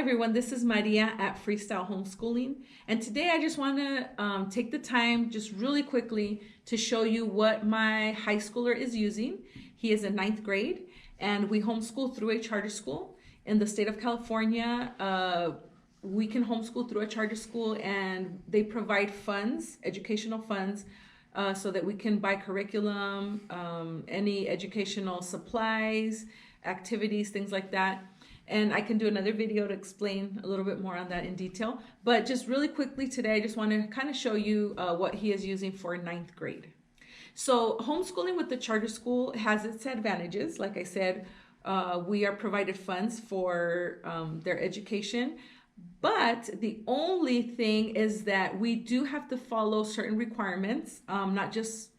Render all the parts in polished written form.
everyone, this is Maria at Freestyle Homeschooling, and today I just want to take the time just really quickly to show you what my high schooler is using. He is in 9th grade and we homeschool through a charter school in the state of California. We can homeschool through a charter school and they provide funds, educational funds, so that we can buy curriculum, any educational supplies, activities, things like that. And I can do another video to explain a little bit more on that in detail. But just really quickly today, I just want to kind of show you what he is using for 9th grade. So homeschooling with the charter school has its advantages. Like I said, we are provided funds for their education. But the only thing is that we do have to follow certain requirements, not just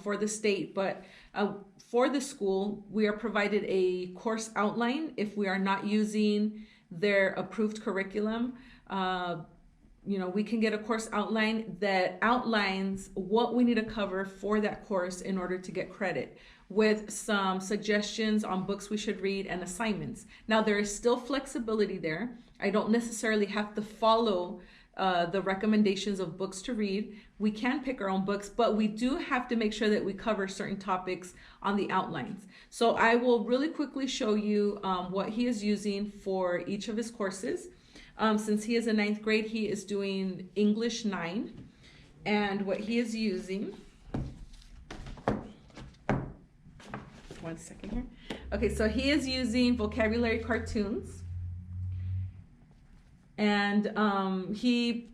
for the state, but for the school. We are provided a course outline if we are not using their approved curriculum. We can get a course outline that outlines what we need to cover for that course in order to get credit, with some suggestions on books we should read and assignments. Now, there is still flexibility there. I don't necessarily have to follow the recommendations of books to read. We can pick our own books, but we do have to make sure that we cover certain topics on the outlines. So I will really quickly show you what he is using for each of his courses. Since he is in 9th grade, he is doing English 9, and what he is using, one second here. Okay, so he is using vocabulary cartoons, and he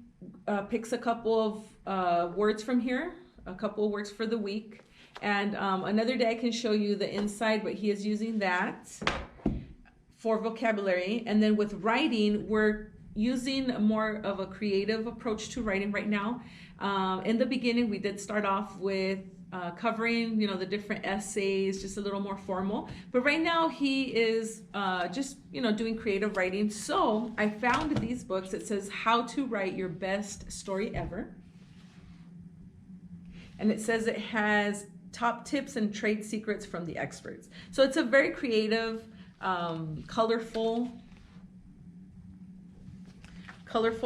picks a couple of words from here, a couple of words for the week, and another day I can show you the inside, but he is using that for vocabulary. And then with writing, we're using more of a creative approach to writing right now. In the beginning, we did start off with covering, the different essays, just a little more formal. But right now he is just, doing creative writing. So I found these books. It says How to Write Your Best Story Ever. And it says it has top tips and trade secrets from the experts. So it's a very creative, colorful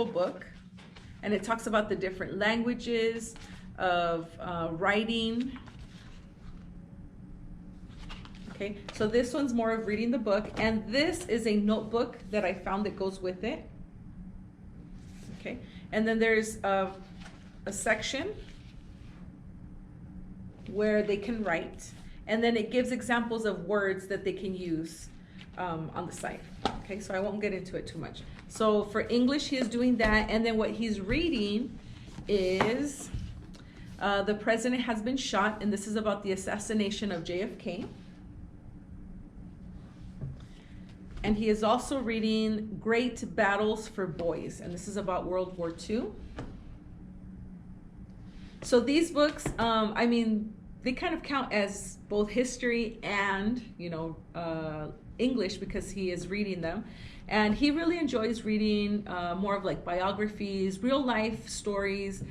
book. And it talks about the different languages of writing. Okay, so this one's more of reading the book, and this is a notebook that I found that goes with it. Okay, and then there's a section where they can write, and then it gives examples of words that they can use on the side. Okay, so I won't get into it too much. So for English, he is doing that, and then what he's reading is The President Has Been Shot, and this is about the assassination of JFK. And he is also reading Great Battles for Boys, and this is about World War II. So these books, they kind of count as both history and, English, because he is reading them. And he really enjoys reading more of like biographies, real life stories,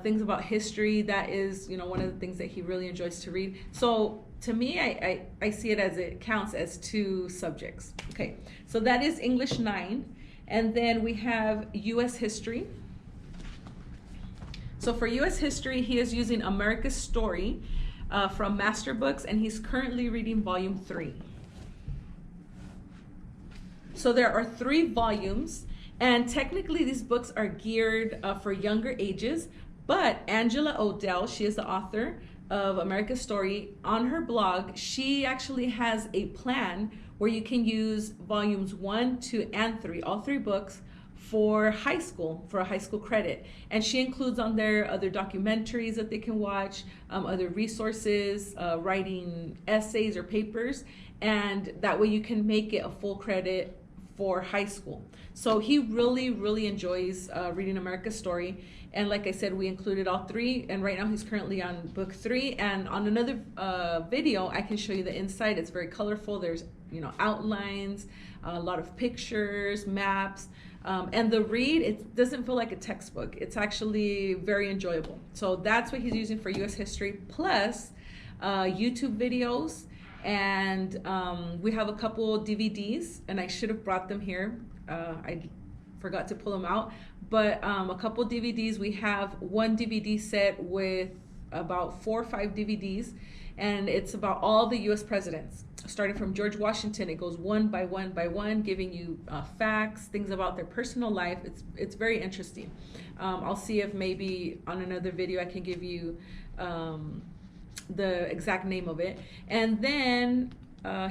things about history. That is, one of the things that he really enjoys to read. So to me, I see it as it counts as 2 subjects. Okay, so that is English 9. And then we have U.S. history. So for U.S. history, he is using America's Story from Master Books, and he's currently reading volume 3. So there are 3 volumes, and technically these books are geared for younger ages, but Angela Odell, she is the author of America's Story. On her blog, she actually has a plan where you can use volumes 1, 2, and 3, all 3 books, for high school, for a high school credit. And she includes on there other documentaries that they can watch, other resources, writing essays or papers, and that way you can make it a full credit for high school. So he really, really enjoys reading America's Story. And like I said, we included all 3, and right now he's currently on book 3. And on another video, I can show you the inside. It's very colorful. There's, outlines, a lot of pictures, maps. And the read, it doesn't feel like a textbook. It's actually very enjoyable. So that's what he's using for U.S. history, plus YouTube videos And we have a couple DVDs, and I should have brought them here. I forgot to pull them out, but a couple DVDs. We have one DVD set with about 4 or 5 DVDs, and it's about all the US presidents, starting from George Washington. It goes one by one by one, giving you facts, things about their personal life. It's very interesting. I'll see if maybe on another video I can give you the exact name of it. And then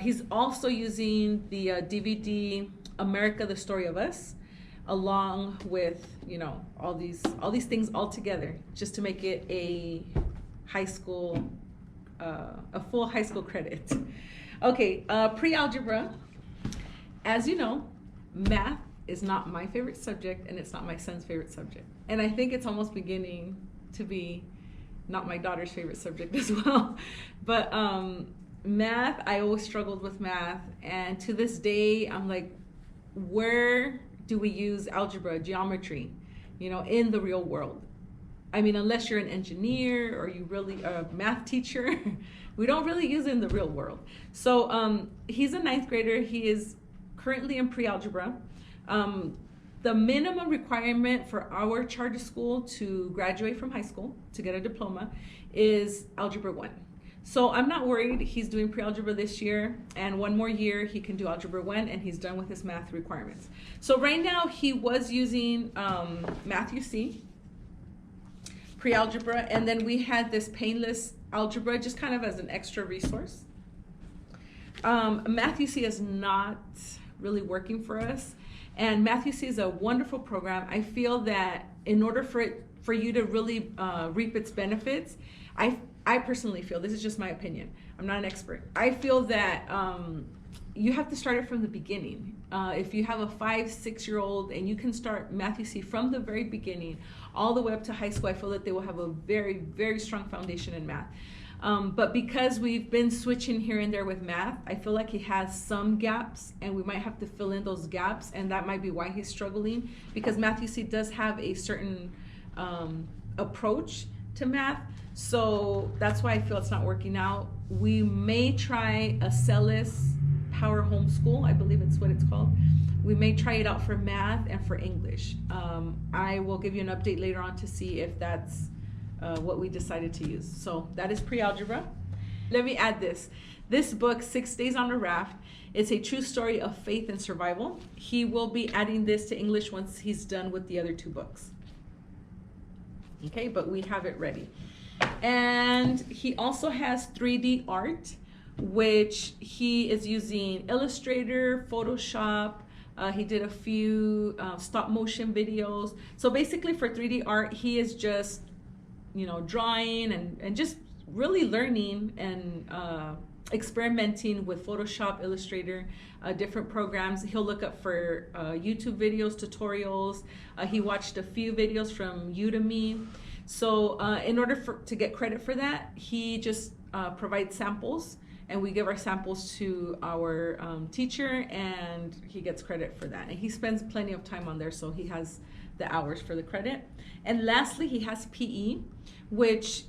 he's also using the DVD America, the Story of Us, along with, you know, all these things all together, just to make it a high school, a full high school credit. Okay, pre-algebra. As you know, math is not my favorite subject, and it's not my son's favorite subject. And I think it's almost beginning to be not my daughter's favorite subject as well. But math, I always struggled with math, and to this day, I'm like, where do we use algebra, geometry, you know, in the real world? I mean, unless you're an engineer or you really are a math teacher, we don't really use it in the real world. So he's a 9th grader. He is currently in pre-algebra. The minimum requirement for our charter school to graduate from high school, to get a diploma, is Algebra 1. So I'm not worried. He's doing pre-algebra this year, and one more year he can do Algebra 1, and he's done with his math requirements. So right now he was using Math UC, pre-algebra, and then we had this painless algebra just kind of as an extra resource. Math UC is not really working for us, and Math UC is a wonderful program. I feel that in order for you to really reap its benefits, I personally feel, this is just my opinion, I'm not an expert, I feel that you have to start it from the beginning. If you have a 5-6-year-old and you can start Math UC from the very beginning all the way up to high school, I feel that they will have a very, very strong foundation in math. But because we've been switching here and there with math, I feel like he has some gaps, and we might have to fill in those gaps, and that might be why he's struggling, because Math UC does have a certain approach to math. So that's why I feel it's not working out. We may try a Celis Power Homeschool, I believe it's what it's called. We may try it out for math and for English. I will give you an update later on to see if that's what we decided to use. So that is pre-algebra. Let me add this. This book, 6 Days on a Raft, it's a true story of faith and survival. He will be adding this to English once he's done with the other 2 books. Okay, but we have it ready. And he also has 3D art, which he is using Illustrator, Photoshop. He did a few stop motion videos. So basically for 3D art, he is just, you know, drawing and just really learning and experimenting with Photoshop, Illustrator, different programs. He'll look up for YouTube videos, tutorials. He watched a few videos from Udemy. So in order to get credit for that, he just provides samples, and we give our samples to our teacher, and he gets credit for that. And he spends plenty of time on there, so he has the hours for the credit. And lastly, he has PE, which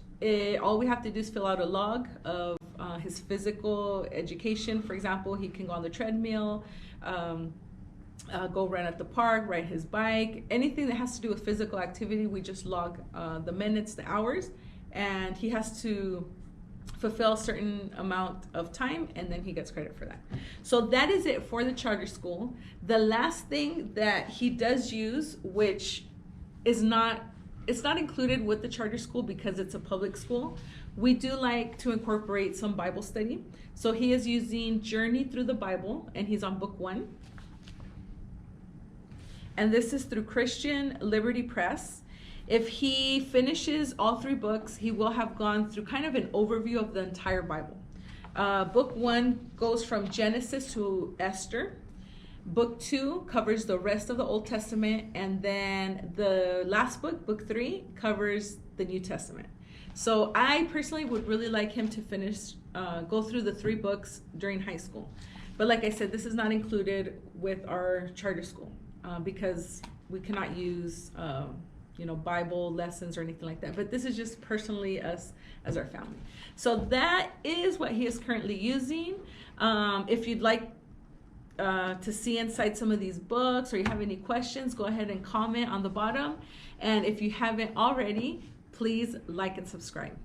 all we have to do is fill out a log of his physical education. For example, he can go on the treadmill, go run at the park, ride his bike, anything that has to do with physical activity. We just log the minutes, the hours, and he has to fulfill a certain amount of time, and then he gets credit for that. So that is it for the charter school. The last thing that he does use, which is not, it's not included with the charter school because it's a public school, we do like to incorporate some Bible study. So he is using Journey Through the Bible, and he's on book 1. And this is through Christian Liberty Press. If he finishes all 3 books, he will have gone through kind of an overview of the entire Bible. Book 1 goes from Genesis to Esther. Book 2 covers the rest of the Old Testament, and then the last book, book 3, covers the New Testament. So I personally would really like him to finish, go through the 3 books during high school. But like I said, this is not included with our charter school because we cannot use Bible lessons or anything like that. But this is just personally us as our family. So that is what he is currently using. If you'd like to see inside some of these books, or you have any questions, go ahead and comment on the bottom. And if you haven't already, please like and subscribe.